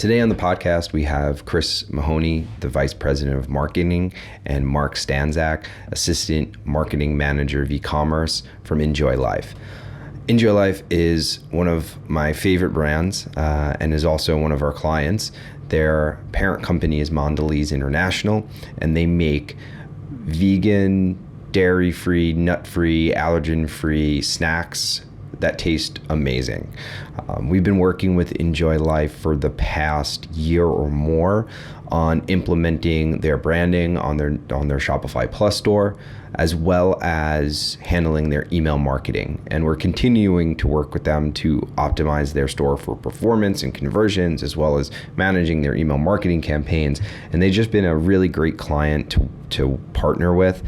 Today on the podcast, we have Chris Mahoney, the Vice President of Marketing, and Mark Stanczak, Assistant Marketing Manager of eCommerce from Enjoy Life. Enjoy Life is one of my favorite brands and is also one of our clients. Their parent company is Mondelez International, and they make vegan, dairy-free, nut-free, allergen-free snacks that taste amazing. We've been working with Enjoy Life for the past year or more on implementing their branding on their Shopify Plus store, as well as handling their email marketing. And we're continuing to work with them to optimize their store for performance and conversions, as well as managing their email marketing campaigns. And they've just been a really great client to partner with.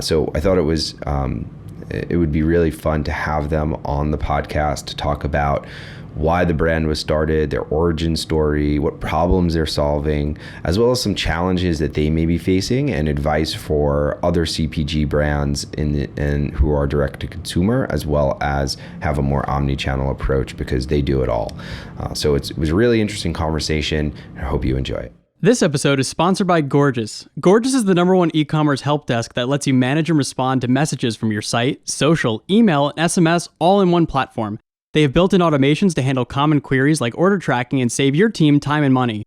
So I thought it would be really fun to have them on the podcast to talk about why the brand was started, their origin story, what problems they're solving, as well as some challenges that they may be facing and advice for other CPG brands and who are direct to consumer, as well as have a more omni-channel approach because they do it all. So it was a really interesting conversation. I hope you enjoy it. This episode is sponsored by Gorgias. Gorgias is the #1 e-commerce help desk that lets you manage and respond to messages from your site, social, email, and SMS all in one platform. They have built-in automations to handle common queries like order tracking and save your team time and money.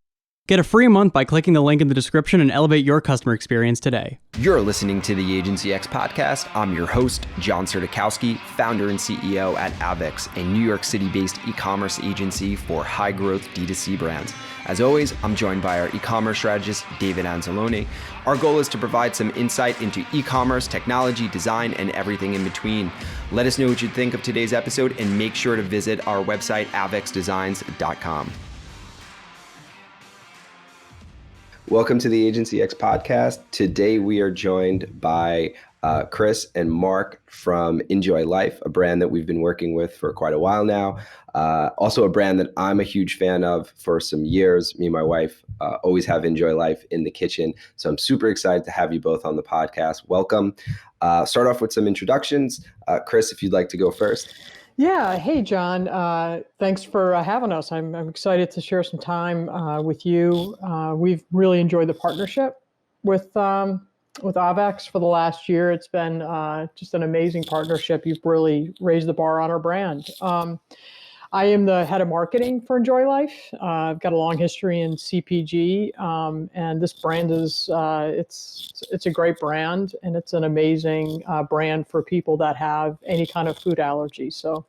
Get a free month by clicking the link in the description and elevate your customer experience today. You're listening to the Agency X podcast. I'm your host, John Sertikowski, founder and CEO at Avex, a New York City-based e-commerce agency for high-growth D2C brands. As always, I'm joined by our e-commerce strategist, David Anzalone. Our goal is to provide some insight into e-commerce, technology, design, and everything in between. Let us know what you think of today's episode and make sure to visit our website, avexdesigns.com. Welcome to the Agency X podcast. Today we are joined by Chris and Mark from Enjoy Life, a brand that we've been working with for quite a while now. Also a brand that I'm a huge fan of for some years. Me and my wife always have Enjoy Life in the kitchen. So I'm super excited to have you both on the podcast. Welcome. Start off with some introductions. Chris, if you'd like to go first. Yeah. Hey, John. Thanks for having us. I'm excited to share some time with you. We've really enjoyed the partnership with Avex for the last year. It's been just an amazing partnership. You've really raised the bar on our brand. I am the head of marketing for Enjoy Life. I've got a long history in CPG, and this brand is it's a great brand, and it's an amazing brand for people that have any kind of food allergy. So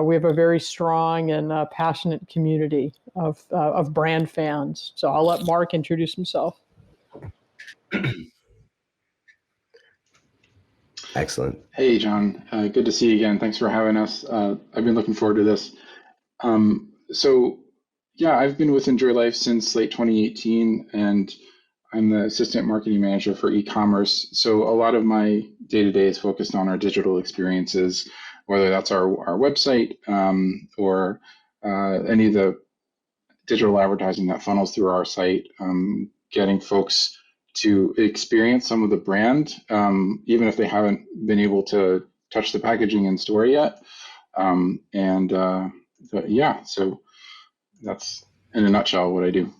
we have a very strong and passionate community of brand fans. So I'll let Mark introduce himself. Excellent. Hey, John. Good to see you again. Thanks for having us. I've been looking forward to this. I've been with Enjoy Life since late 2018, and I'm the assistant marketing manager for e-commerce. So a lot of my day-to-day is focused on our digital experiences, whether that's our website or any of the digital advertising that funnels through our site, getting folks to experience some of the brand, even if they haven't been able to touch the packaging in store yet. So that's in a nutshell what I do.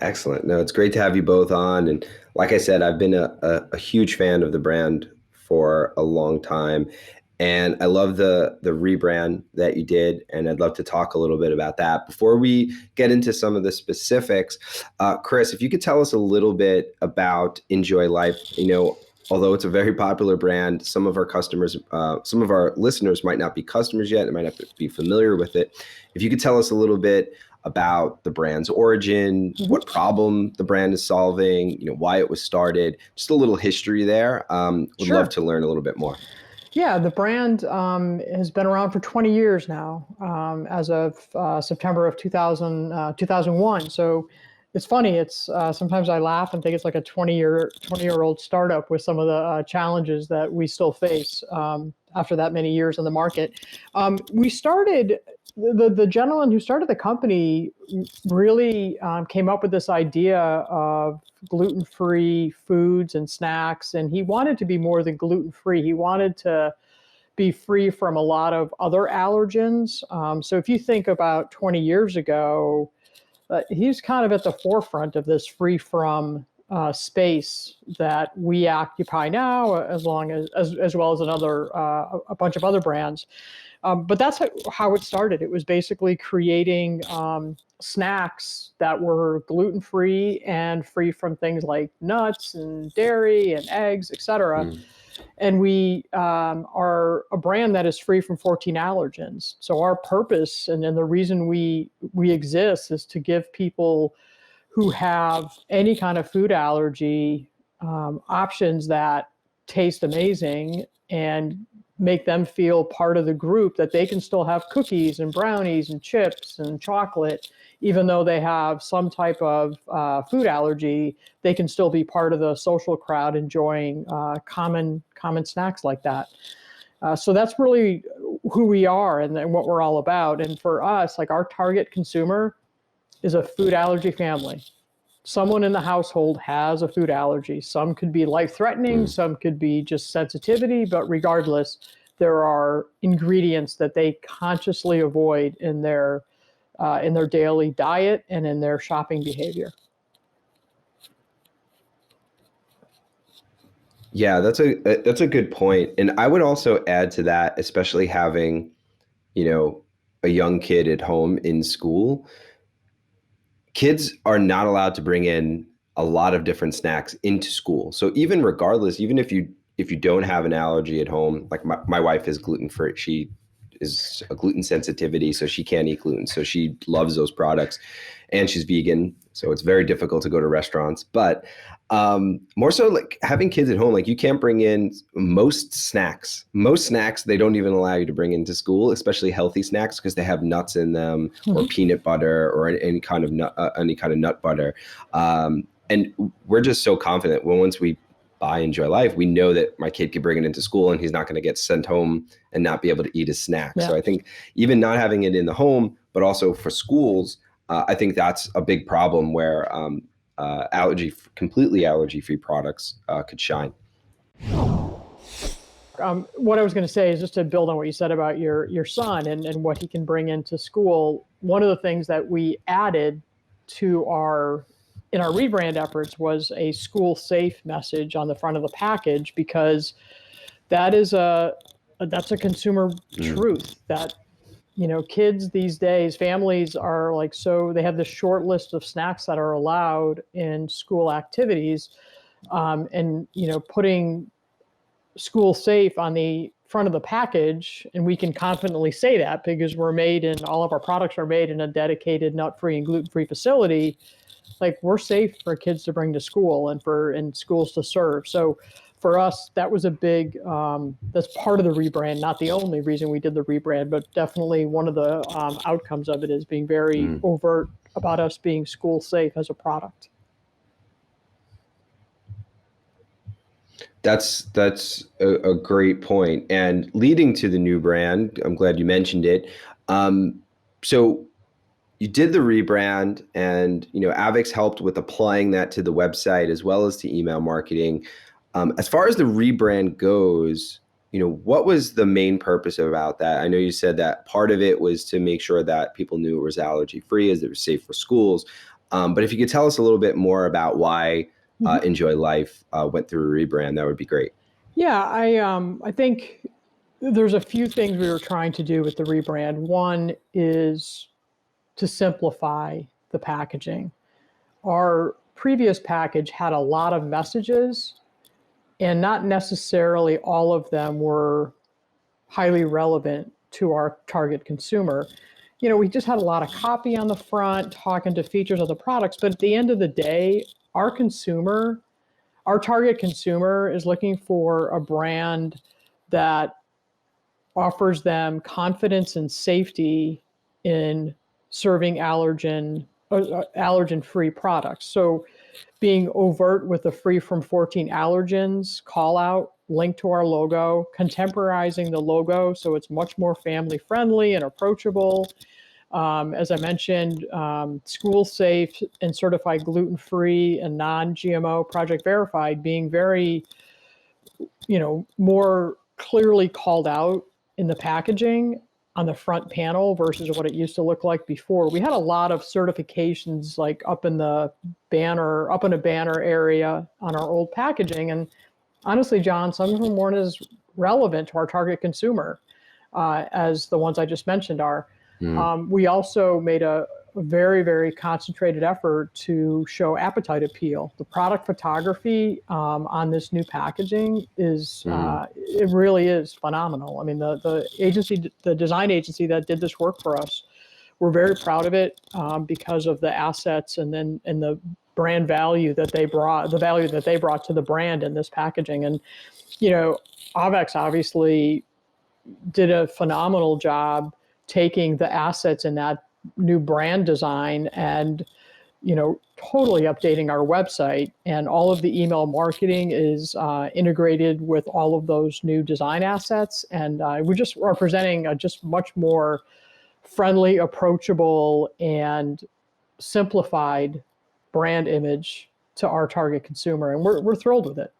Excellent. No, it's great to have you both on. And like I said, I've been a huge fan of the brand for a long time. And I love the rebrand that you did, and I'd love to talk a little bit about that. Before we get into some of the specifics, Chris, if you could tell us a little bit about Enjoy Life. Although it's a very popular brand, some of our customers, some of our listeners might not be customers yet and might not be familiar with it. If you could tell us a little bit about the brand's origin, what problem the brand is solving, why it was started, just a little history there. Would love to learn a little bit more. Yeah, the brand has been around for 20 years now, as of September of 2001. So it's funny. It's sometimes I laugh and think it's like a 20-year-old startup with some of the challenges that we still face after that many years in the market. We started. The gentleman who started the company really came up with this idea of gluten-free foods and snacks, and he wanted to be more than gluten-free. He wanted to be free from a lot of other allergens. So if you think about 20 years ago, he's kind of at the forefront of this free from space that we occupy now, as well as another a bunch of other brands. But that's how it started. It was basically creating snacks that were gluten-free and free from things like nuts and dairy and eggs, et cetera. And we are a brand that is free from 14 allergens. So our purpose and the reason we exist is to give people who have any kind of food allergy options that taste amazing and make them feel part of the group, that they can still have cookies and brownies and chips and chocolate, even though they have some type of food allergy. They can still be part of the social crowd enjoying common snacks like that. So that's really who we are and what we're all about. And for us, like, our target consumer is a food allergy family. Someone in the household has a food allergy. Some could be life-threatening, some could be just sensitivity, but regardless, there are ingredients that they consciously avoid in their daily diet and in their shopping behavior. Yeah, that's a good point. And I would also add to that, especially having, a young kid at home in school. Kids are not allowed to bring in a lot of different snacks into school. So even if you don't have an allergy at home, like my wife is gluten-free. She is a gluten sensitivity, so she can't eat gluten. So she loves those products, and she's vegan. So it's very difficult to go to restaurants. But more so, like, having kids at home, like, you can't bring in most snacks. Most snacks, they don't even allow you to bring into school, especially healthy snacks, because they have nuts in them, or peanut butter, or any kind of nut butter. And we're just so confident once we buy Enjoy Life, we know that my kid can bring it into school and he's not going to get sent home and not be able to eat his snack. Yeah. So I think even not having it in the home, but also for schools, I think that's a big problem where completely allergy-free products could shine. What I was going to say is, just to build on what you said about your son and what he can bring into school. One of the things that we added in our rebrand efforts was a school safe message on the front of the package, because that's a consumer truth that, kids these days, families are like, so they have this short list of snacks that are allowed in school activities, and putting school safe on the front of the package, and we can confidently say that because all of our products are made in a dedicated nut-free and gluten-free facility. Like, we're safe for kids to bring to school and schools to serve. So for us, that was a big, that's part of the rebrand, not the only reason we did the rebrand, but definitely one of the outcomes of it is being very overt about us being school safe as a product. That's a great point. And leading to the new brand, I'm glad you mentioned it. So you did the rebrand, and Avex helped with applying that to the website as well as to email marketing. As far as the rebrand goes, what was the main purpose about that? I know you said that part of it was to make sure that people knew it was allergy free, as it was safe for schools. But if you could tell us a little bit more about why Enjoy Life went through a rebrand, that would be great. Yeah, I think there's a few things we were trying to do with the rebrand. One is to simplify the packaging. Our previous package had a lot of messages, and not necessarily all of them were highly relevant to our target consumer. We just had a lot of copy on the front talking to features of the products, but at the end of the day, our target consumer is looking for a brand that offers them confidence and safety in serving allergen-free products. So being overt with the free from 14 allergens call out, linked to our logo, contemporizing the logo so it's much more family friendly and approachable. As I mentioned, school safe and certified gluten-free and non-GMO project verified, being very, more clearly called out in the packaging. on the front panel versus what it used to look like before. We had a lot of certifications like up in a banner area on our old packaging. And honestly, John, some of them weren't as relevant to our target consumer as the ones I just mentioned are. We also made a very, very concentrated effort to show appetite appeal. The product photography on this new packaging is, it really is phenomenal. I mean, the design agency that did this work for us, we're very proud of it because of the assets and the brand value that they brought, the value that they brought to the brand in this packaging. And, Avex obviously did a phenomenal job taking the assets in that new brand design and totally updating our website, and all of the email marketing is integrated with all of those new design assets, and we just are presenting a just much more friendly, approachable, and simplified brand image to our target consumer, and we're thrilled with it.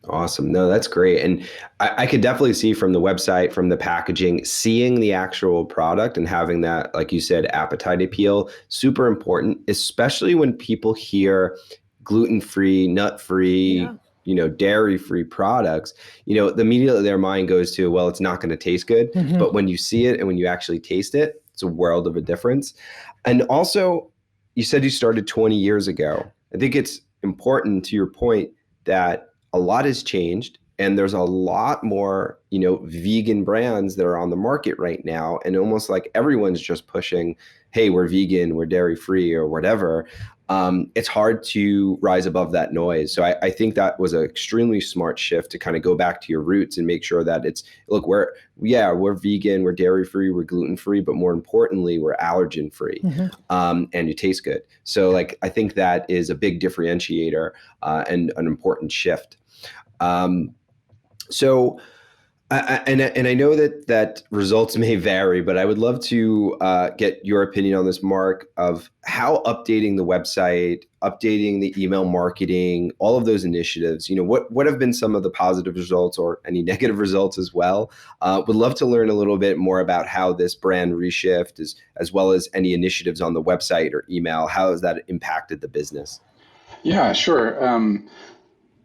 Awesome. No, that's great. And I could definitely see from the website, from the packaging, seeing the actual product and having that, like you said, appetite appeal, super important, especially when people hear gluten-free, nut-free, dairy-free products. Immediately their mind goes to, well, it's not going to taste good. But when you see it and when you actually taste it, it's a world of a difference. And also, you said you started 20 years ago. I think it's important, to your point, that a lot has changed, and there's a lot more, vegan brands that are on the market right now. And almost like everyone's just pushing, hey, we're vegan, we're dairy free, or whatever. It's hard to rise above that noise. So I think that was an extremely smart shift to kind of go back to your roots and make sure that it's, look, we're vegan, we're dairy free, we're gluten free, but more importantly, we're allergen free, and you taste good. So I think that is a big differentiator and an important shift. So I know that results may vary, but I would love to get your opinion on this, Mark, of how updating the website, updating the email marketing, all of those initiatives, what have been some of the positive results or any negative results as well? Would love to learn a little bit more about how this brand reshift as well as any initiatives on the website or email. How has that impacted the business? Yeah, sure.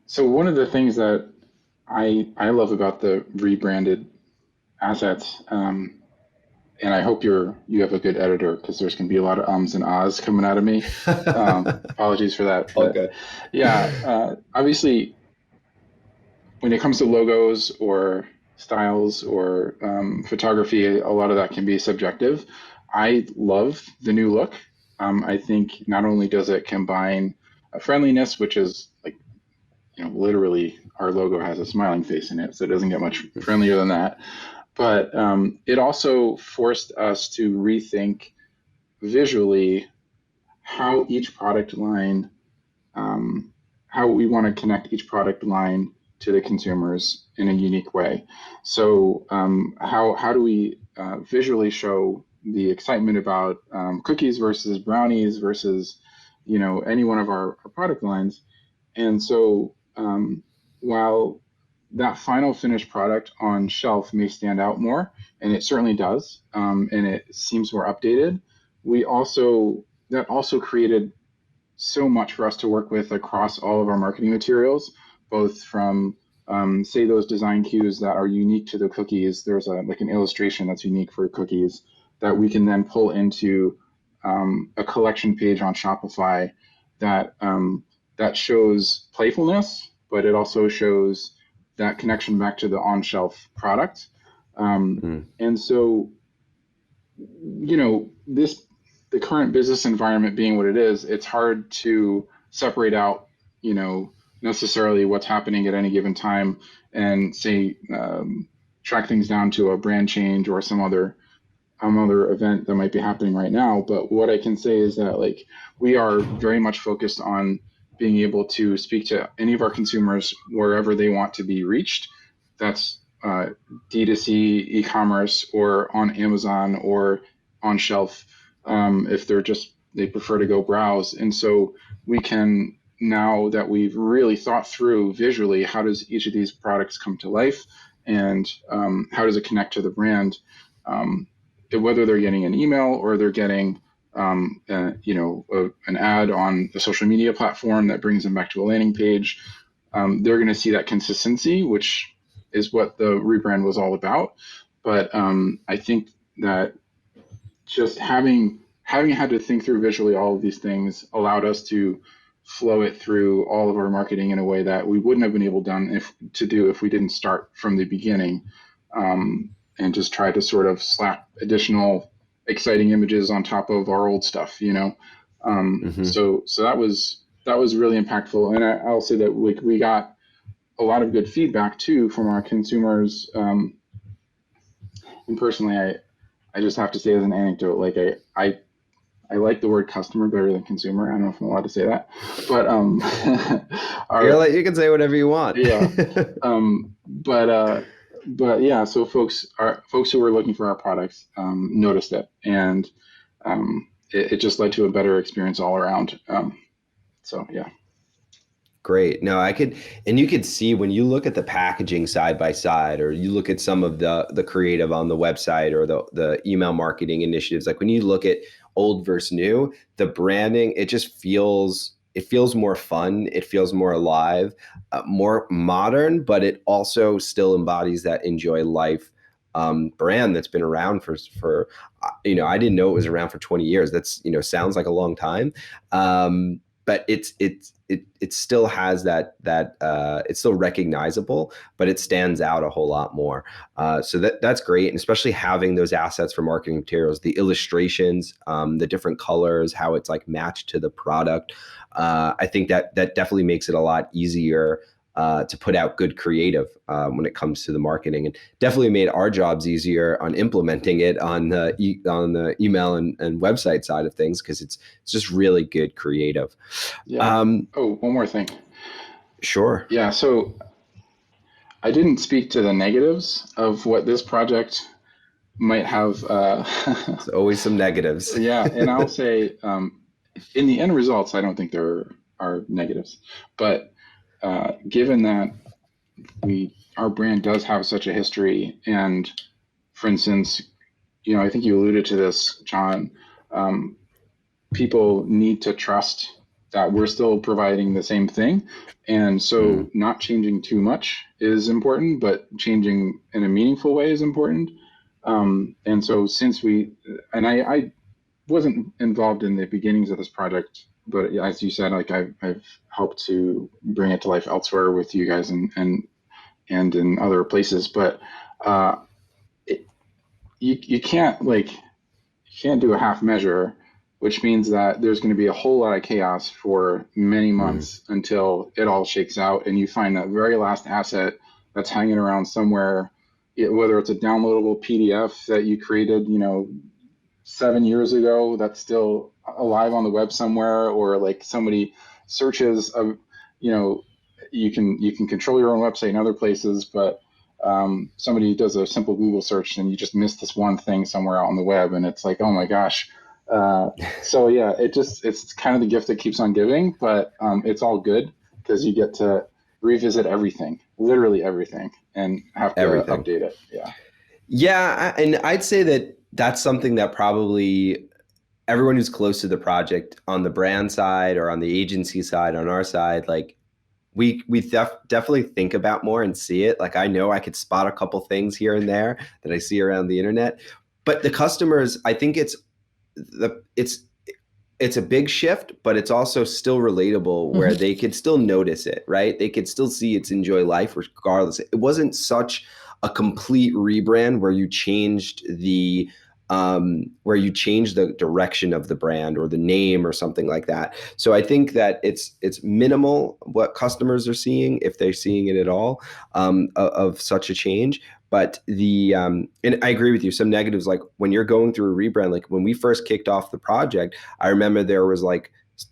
So one of the things that I love about the rebranded assets, and I hope you have a good editor, because there's going to be a lot of ums and ahs coming out of me. Apologies for that. Okay. Yeah, obviously, when it comes to logos or styles or photography, a lot of that can be subjective. I love the new look. I think not only does it combine a friendliness, which is literally our logo has a smiling face in it, so it doesn't get much friendlier than that. But it also forced us to rethink visually how each product line, how we want to connect each product line to the consumers in a unique way. So how do we visually show the excitement about cookies versus brownies versus any one of our product lines? And so while that final finished product on shelf may stand out more, and it certainly does, and it seems more updated, that also created so much for us to work with across all of our marketing materials, both from say those design cues that are unique to the cookies. There's an illustration that's unique for cookies that we can then pull into a collection page on Shopify that shows playfulness, but it also shows that connection back to the on-shelf product. And so, the current business environment being what it is, it's hard to separate out, necessarily what's happening at any given time and say, track things down to a brand change or some other event that might be happening right now. But what I can say is that we are very much focused on being able to speak to any of our consumers wherever they want to be reached. That's D2C, e-commerce, or on Amazon or on shelf, if they prefer to go browse. And so we can, now that we've really thought through visually, how does each of these products come to life and how does it connect to the brand, whether they're getting an email or they're getting an ad on the social media platform that brings them back to a landing page. They're going to see that consistency, which is what the rebrand was all about. But I think that just having had to think through visually all of these things allowed us to flow it through all of our marketing in a way that we wouldn't have been able to do if we didn't start from the beginning, and just try to sort of slap additional exciting images on top of our old stuff, So that was really impactful. And I'll say that we got a lot of good feedback too from our consumers. And personally, I just have to say as an anecdote, like I like the word customer better than consumer. I don't know if I'm allowed to say that, but you can say whatever you want. Yeah. But yeah, so folks who were looking for our products noticed it, and it just led to a better experience all around. So yeah. Great. No, and you could see when you look at the packaging side by side, or you look at some of the creative on the website or the email marketing initiatives, like when you look at old versus new, the branding, it feels more fun. It feels more alive, more modern, but it also still embodies that Enjoy Life brand that's been around for I didn't know it was around for 20 years. That's, sounds like a long time. But it still has that it's still recognizable, but it stands out a whole lot more. So that's great, and especially having those assets for marketing materials, the illustrations, the different colors, how it's like matched to the product. I think that definitely makes it a lot easier to put out good creative when it comes to the marketing, and definitely made our jobs easier on implementing it on the email and website side of things, because it's just really good creative. Yeah. One more thing. Sure. Yeah. So I didn't speak to the negatives of what this project might have. There's always some negatives. Yeah, and I'll say in the end results, I don't think there are negatives, but given that our brand does have such a history, and for instance, I think you alluded to this, John, people need to trust that we're still providing the same thing. And so not changing too much is important, but changing in a meaningful way is important. And so I wasn't involved in the beginnings of this project, but as you said, like I've helped to bring it to life elsewhere with you guys and in other places. But you can't do a half measure, which means that there's going to be a whole lot of chaos for many months until it all shakes out, and you find that very last asset that's hanging around somewhere, whether it's a downloadable PDF that you created, 7 years ago that's still alive on the web somewhere, or like somebody searches you can control your own website in other places, but somebody does a simple Google search and you just miss this one thing somewhere out on the web, and it's like, oh my gosh. So yeah, it's kind of the gift that keeps on giving, but it's all good because you get to revisit everything, literally everything, and have to update it. Yeah, and I'd say that that's something that probably everyone who's close to the project on the brand side or on the agency side, on our side, like we definitely think about more and see it. Like I know I could spot a couple things here and there that I see around the internet, but the customers, I think it's a big shift, but it's also still relatable where they could still notice it, right? They could still see it's Enjoy Life regardless. It wasn't such a complete rebrand where you changed the direction of the brand or the name or something like that. So I think that it's minimal what customers are seeing, if they're seeing it at all, of such a change. But and I agree with you, some negatives, like when you're going through a rebrand, like when we first kicked off the project, I remember there's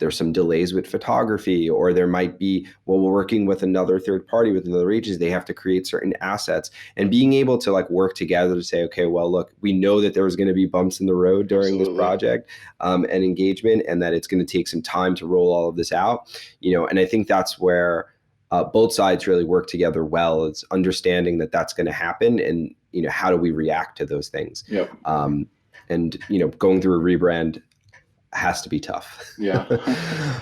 some delays with photography, or there might be, we're working with another third party, with another agency, they have to create certain assets, and being able to like work together to say, okay, well, look, we know that there was going to be bumps in the road during this project and engagement, and that it's going to take some time to roll all of this out, and I think that's where both sides really work together well. It's understanding that that's going to happen, and how do we react to those things. Yep. And going through a rebrand has to be tough. Yeah.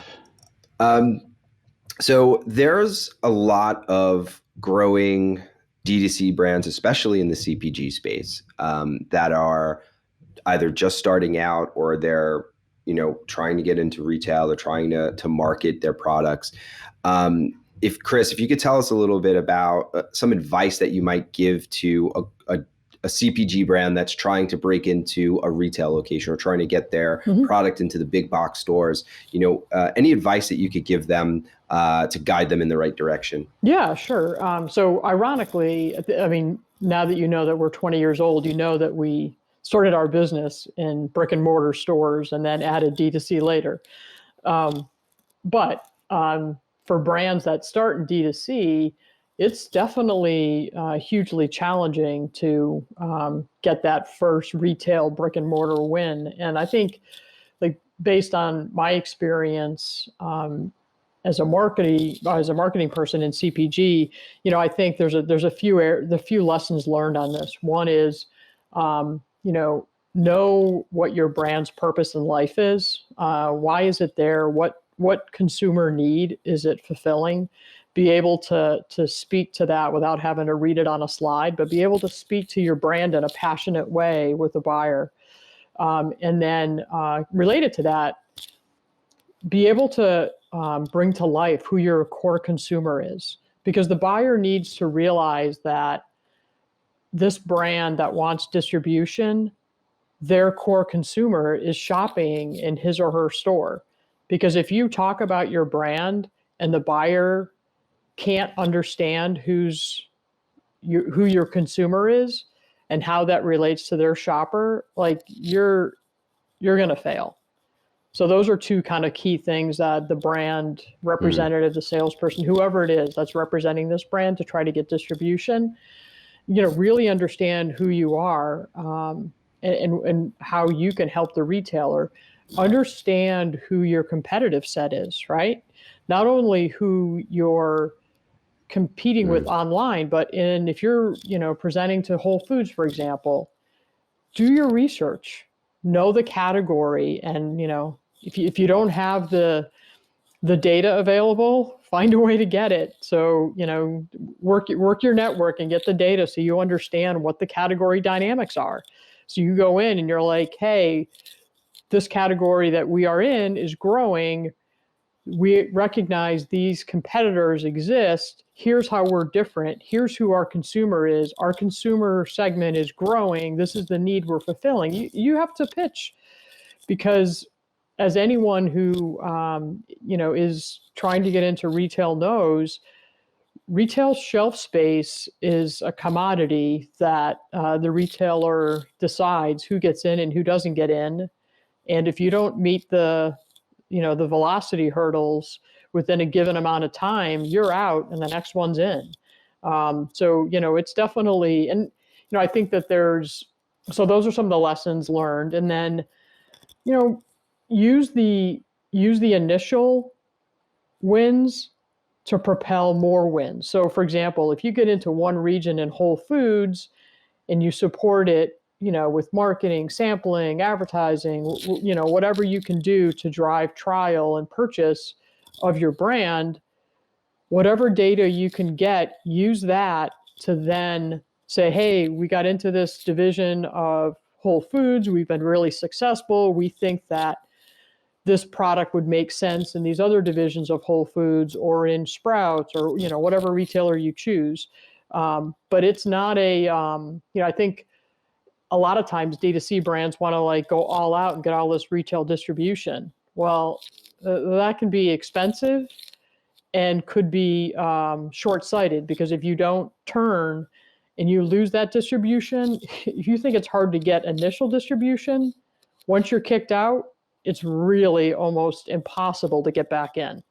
So there's a lot of growing D2C brands, especially in the CPG space, that are either just starting out, or they're trying to get into retail or trying to market their products. If Chris, if you could tell us a little bit about some advice that you might give to a CPG brand that's trying to break into a retail location or trying to get their product into the big box stores, any advice that you could give them to guide them in the right direction? Yeah, sure. So ironically, I mean, now that you know that we're 20 years old, you know that we started our business in brick and mortar stores and then added D2C later. But for brands that start in D2C, it's definitely hugely challenging to get that first retail brick and mortar win. And I think, like, based on my experience as a marketing person in CPG, I think there's a few lessons learned on this. One is, know what your brand's purpose in life is. Why is it there? What consumer need is it fulfilling? Be able to speak to that without having to read it on a slide, but be able to speak to your brand in a passionate way with the buyer. And then related to that, be able to bring to life who your core consumer is, because the buyer needs to realize that this brand that wants distribution, their core consumer is shopping in his or her store. Because if you talk about your brand and the buyer can't understand who your consumer is and how that relates to their shopper, like, you're going to fail. So those are two kind of key things that the brand representative, the salesperson, whoever it is that's representing this brand to try to get distribution, really understand who you are, and how you can help the retailer understand who your competitive set is, right? Not only who you're competing with online, but if you're, presenting to Whole Foods, for example, do your research, know the category. And, if you don't have the data available, find a way to get it. So, work your network and get the data so you understand what the category dynamics are. So you go in and you're like, hey, this category that we are in is growing. We recognize these competitors exist. Here's how we're different. Here's who our consumer is. Our consumer segment is growing. This is the need we're fulfilling. You have to pitch, because as anyone who is trying to get into retail knows, retail shelf space is a commodity that the retailer decides who gets in and who doesn't get in. And if you don't meet the velocity hurdles within a given amount of time, you're out and the next one's in. So it's definitely, and I think that so those are some of the lessons learned. And then, use the initial wins to propel more wins. So for example, if you get into one region in Whole Foods and you support it, with marketing, sampling, advertising, whatever you can do to drive trial and purchase of your brand, whatever data you can get, use that to then say, hey, we got into this division of Whole Foods. We've been really successful. We think that this product would make sense in these other divisions of Whole Foods or in Sprouts or, whatever retailer you choose. But it's not I think a lot of times D2C brands want to go all out and get all this retail distribution. Well, that can be expensive and could be short-sighted, because if you don't turn and you lose that distribution, if you think it's hard to get initial distribution, once you're kicked out, it's really almost impossible to get back in,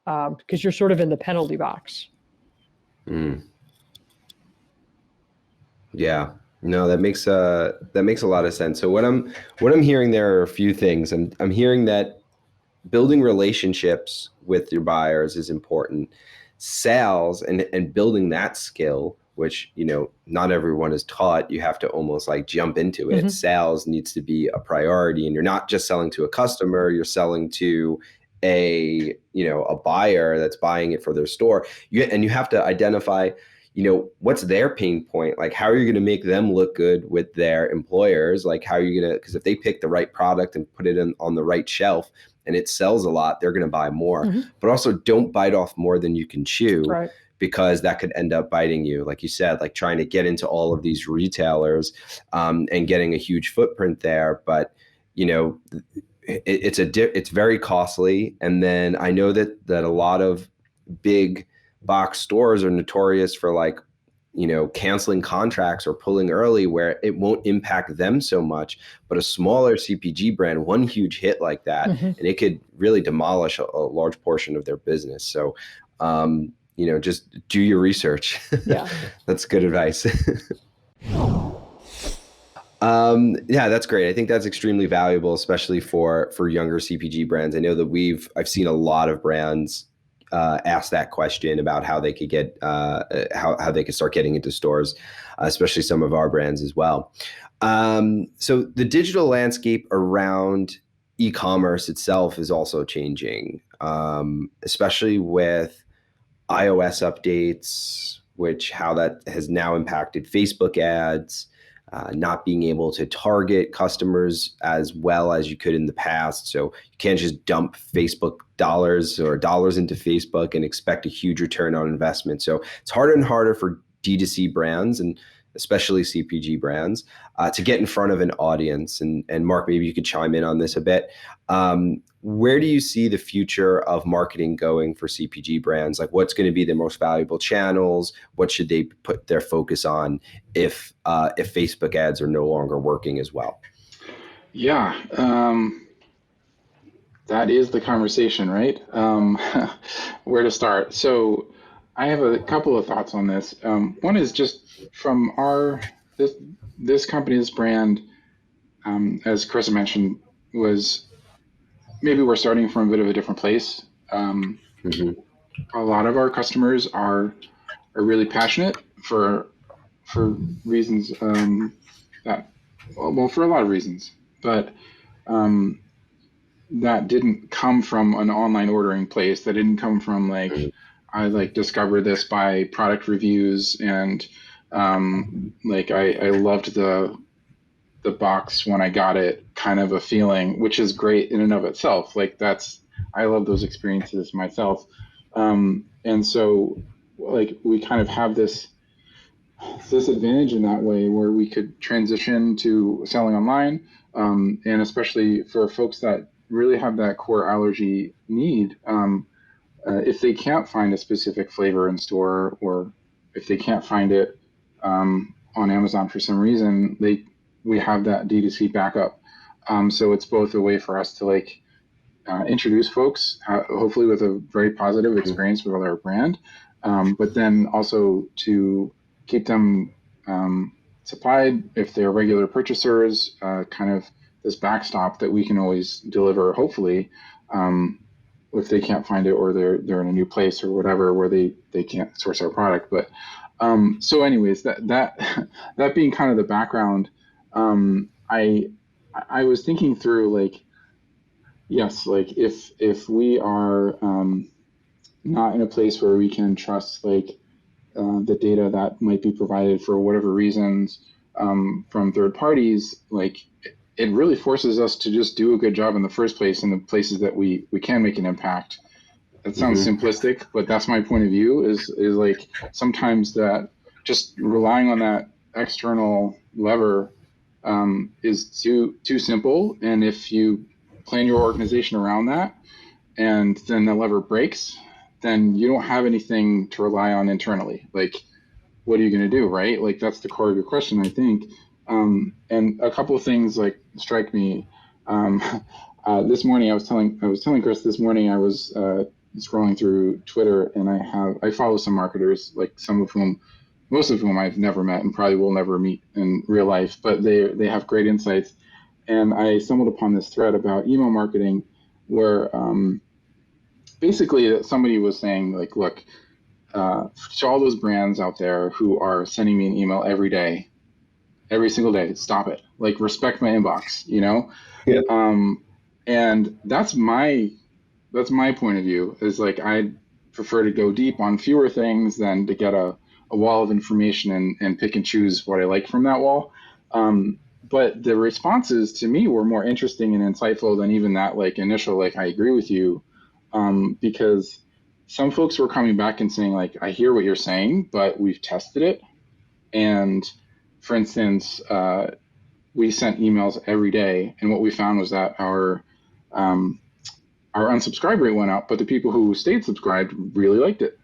because you're sort of in the penalty box. Yeah. No, that makes a lot of sense. So what I'm hearing, there are a few things. I'm hearing that building relationships with your buyers is important. sales and building that skill, which, not everyone is taught. You have to almost like jump into it. Sales needs to be a priority, and you're not just selling to a customer, you're selling to a buyer that's buying it for their store. And you have to identify, what's their pain point? Like, how are you going to make them look good with their employers? Like, how are you going to, because if they pick the right product and put it on the right shelf and it sells a lot, they're going to buy more. But also don't bite off more than you can chew, Right. because that could end up biting you. Like you said, like trying to get into all of these retailers and getting a huge footprint there. But, it's very costly. And then I know that a lot of big box stores are notorious for like, canceling contracts or pulling early, where it won't impact them so much. But a smaller CPG brand, one huge hit like that, and it could really demolish a large portion of their business. So, just do your research. Yeah. That's good advice. Yeah, that's great. I think that's extremely valuable, especially for younger CPG brands. I know that I've seen a lot of brands ask that question about how they could get how they could start getting into stores, especially some of our brands as well. So the digital landscape around e-commerce itself is also changing, especially with iOS updates, how that has now impacted Facebook ads, not being able to target customers as well as you could in the past. So you can't just dump Facebook dollars into Facebook and expect a huge return on investment. So it's harder and harder for D2C brands, and especially CPG brands, to get in front of an audience. And Mark, maybe you could chime in on this a bit. Where do you see the future of marketing going for CPG brands? Like, what's going to be the most valuable channels? What should they put their focus on if Facebook ads are no longer working as well? Yeah, that is the conversation, right? Where to start? So I have a couple of thoughts on this. One is just from this company's brand, as Chris mentioned, was maybe we're starting from a bit of a different place. A lot of our customers are really passionate for reasons for a lot of reasons, but that didn't come from an online ordering place. That didn't come from I discovered this by product reviews and I loved the box when I got it kind of a feeling, which is great in and of itself. I love those experiences myself. And so we kind of have this advantage in that way where we could transition to selling online. And especially for folks that really have that core allergy need, if they can't find a specific flavor in store, or if they can't find it on Amazon for some reason, we have that D2C backup. So it's both a way for us to introduce folks, hopefully with a very positive experience with our brand, but then also to keep them supplied if they're regular purchasers, kind of this backstop that we can always deliver, hopefully, if they can't find it or they're in a new place or whatever where they can't source our product. But so anyways, that being kind of the background, I was thinking through yes, if we are not in a place where we can trust the data that might be provided for whatever reasons from third parties, it really forces us to just do a good job in the first place in the places that we can make an impact. That sounds simplistic, but that's my point of view, is sometimes that just relying on that external lever is too simple. And if you plan your organization around that and then the lever breaks, then you don't have anything to rely on internally. What are you going to do, right? That's the core of your question, I think. And a couple of things strike me. This morning, I was telling Chris this morning, I was scrolling through Twitter, and I follow some marketers, most of whom I've never met and probably will never meet in real life, but they have great insights. And I stumbled upon this thread about email marketing where basically somebody was saying look, to all those brands out there who are sending me an email every day, every single day, stop it. Like, respect my inbox, you know? Yeah. And that's my point of view, is like, I prefer to go deep on fewer things than to get a wall of information and pick and choose what I like from that wall. But the responses to me were more interesting and insightful than even that like initial, like, I agree with you, because some folks were coming back and saying, like, I hear what you're saying, but we've tested it. And for instance, we sent emails every day, and what we found was that our unsubscribe rate went up, but the people who stayed subscribed really liked it.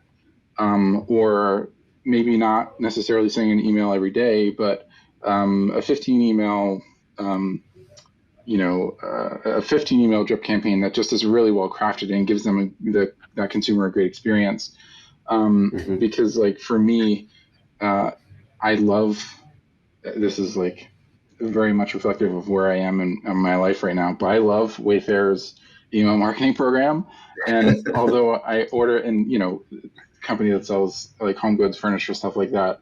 Or maybe not necessarily sending an email every day, but a 15 email, a 15 email drip campaign that just is really well crafted and gives them that consumer a great experience. Because, like, for me, I love, this is like very much reflective of where I am in my life right now, but I love Wayfair's email marketing program. And although I order in, company that sells like home goods, furniture, stuff like that,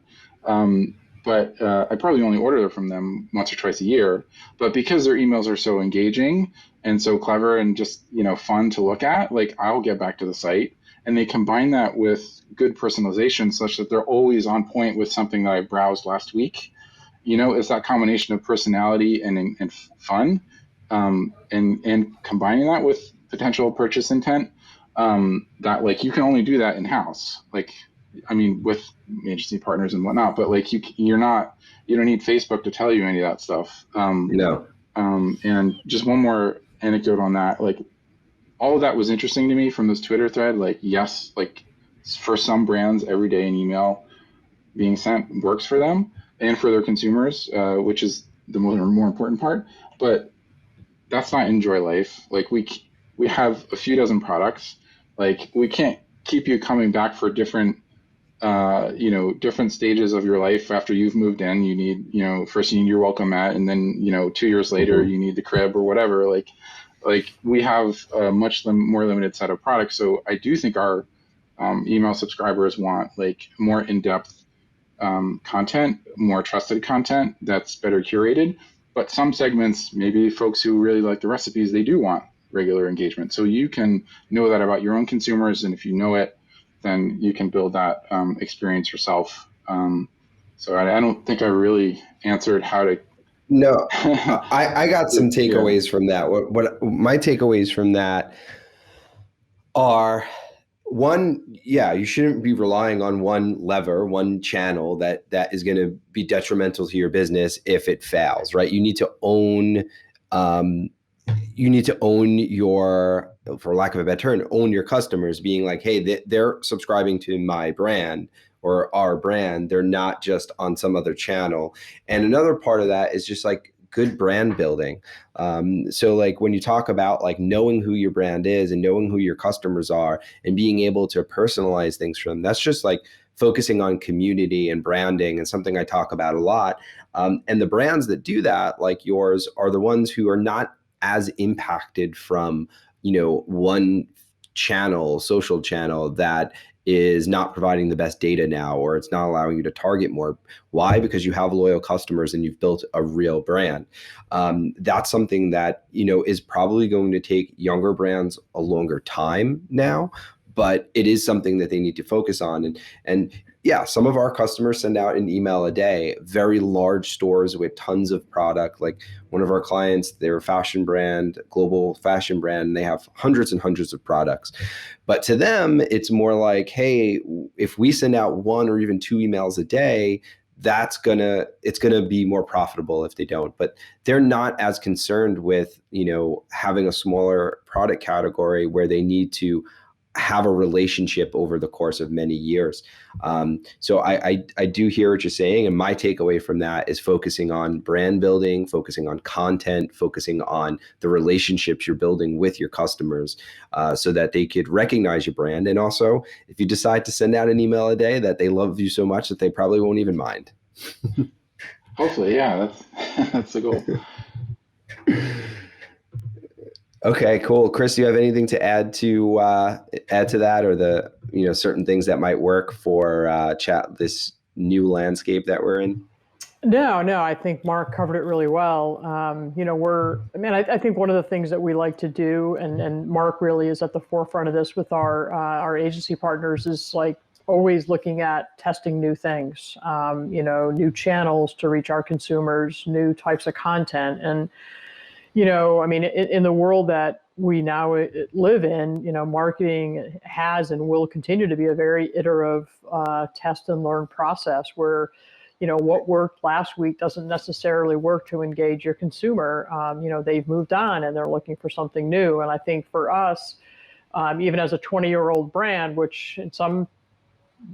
but I probably only order from them once or twice a year. But because their emails are so engaging and so clever and just, fun to look at, like, I'll get back to the site. And they combine that with good personalization such that they're always on point with something that I browsed last week. It's that combination of personality and fun, and combining that with potential purchase intent, that, like, you can only do that in-house. Like, I mean, with agency partners and whatnot, but like, you don't need Facebook to tell you any of that stuff. No. And just one more anecdote on that, like, all of that was interesting to me from this Twitter thread. Like, yes, like, for some brands, every day an email being sent works for them and for their consumers, which is the more important part. But that's not Enjoy Life. Like, we have a few dozen products. Like, we can't keep you coming back for different stages of your life. After you've moved in, you need, first you need your welcome mat, and then, 2 years later, you need the crib or whatever. Like we have a much more limited set of products. So I do think our email subscribers want, like, more in-depth content, more trusted content that's better curated. But some segments, maybe folks who really like the recipes, they do want regular engagement. So you can know that about your own consumers, and if you know it, then you can build that experience yourself. So I don't think I really answered how to. No, I got some takeaways from that. What my takeaways from that are, one, you shouldn't be relying on one lever, one channel that is going to be detrimental to your business if it fails, right? You need to own your, for lack of a better term, own your customers, being like, hey, they're subscribing to my brand or our brand. They're not just on some other channel. And another part of that is just like good brand building. So like when you talk about like knowing who your brand is and knowing who your customers are and being able to personalize things for them, that's just like focusing on community and branding, and something I talk about a lot. And the brands that do that, like yours, are the ones who are not as impacted from, one channel, social channel that is not providing the best data now, or it's not allowing you to target more. Why? Because you have loyal customers and you've built a real brand. That's something that, is probably going to take younger brands a longer time now, but it is something that they need to focus on. And yeah, some of our customers send out an email a day, very large stores with tons of product. Like one of our clients, they're a fashion brand, global fashion brand, and they have hundreds and hundreds of products. But to them, it's more like, hey, if we send out 1 or even 2 emails a day, it's gonna be more profitable if they don't. But they're not as concerned with, having a smaller product category where they need to have a relationship over the course of many years. So I do hear what you're saying. And my takeaway from that is focusing on brand building, focusing on content, focusing on the relationships you're building with your customers, so that they could recognize your brand. And also, if you decide to send out an email a day, that they love you so much that they probably won't even mind. Hopefully, yeah, that's the goal. Okay, cool. Chris, do you have anything to add to that, or certain ththings that might work for this new landscape that we're in? No, I think Mark covered it really well. I think one of the things that we like to do, and Mark really is at the forefront of this with our agency partners, is like always looking at testing new things, new channels to reach our consumers, new types of content. And, in the world that we now live in, marketing has and will continue to be a very iterative test and learn process where, what worked last week doesn't necessarily work to engage your consumer. They've moved on and they're looking for something new. And I think for us, even as a 20-year-old brand, which in some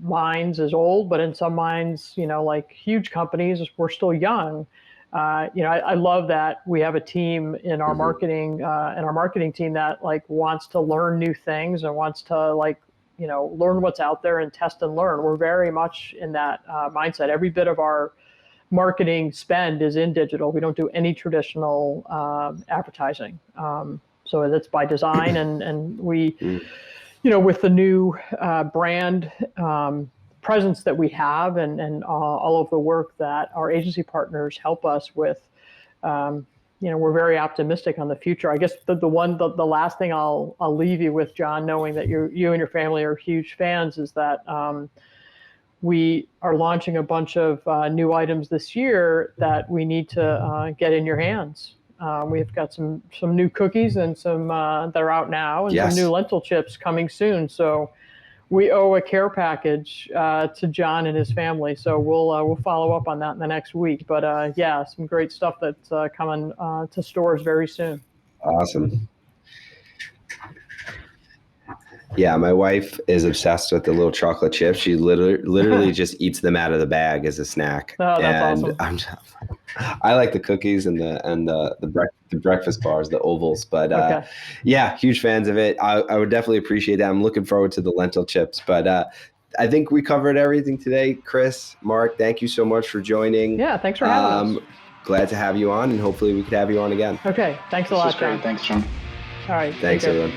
minds is old, but in some minds, like huge companies, we're still young. I love that we have a team in our marketing team that like wants to learn new things and wants to learn what's out there and test and learn. We're very much in that mindset. Every bit of our marketing spend is in digital. We don't do any traditional advertising. So that's by design, and we, with the new brand presence that we have and all of the work that our agency partners help us with, we're very optimistic on the future. I guess the last thing I'll leave you with, John, knowing that you and your family are huge fans, is that we are launching a bunch of new items this year that we need to get in your hands. We've got some new cookies and some that are out now, and some new lentil chips coming soon. So we owe a care package to John and his family. So we'll follow up on that in the next week. But some great stuff that's coming to stores very soon. Awesome. Yeah, my wife is obsessed with the little chocolate chips. She literally just eats them out of the bag as a snack. Oh, that's awesome. I like the cookies and the breakfast bars, the ovals. But huge fans of it. I would definitely appreciate that. I'm looking forward to the lentil chips. But I think we covered everything today. Chris, Mark, thank you so much for joining. Yeah, thanks for having us. Glad to have you on, and hopefully we could have you on again. Okay, thanks a lot, John. Thanks, John. All right. Thanks, everyone.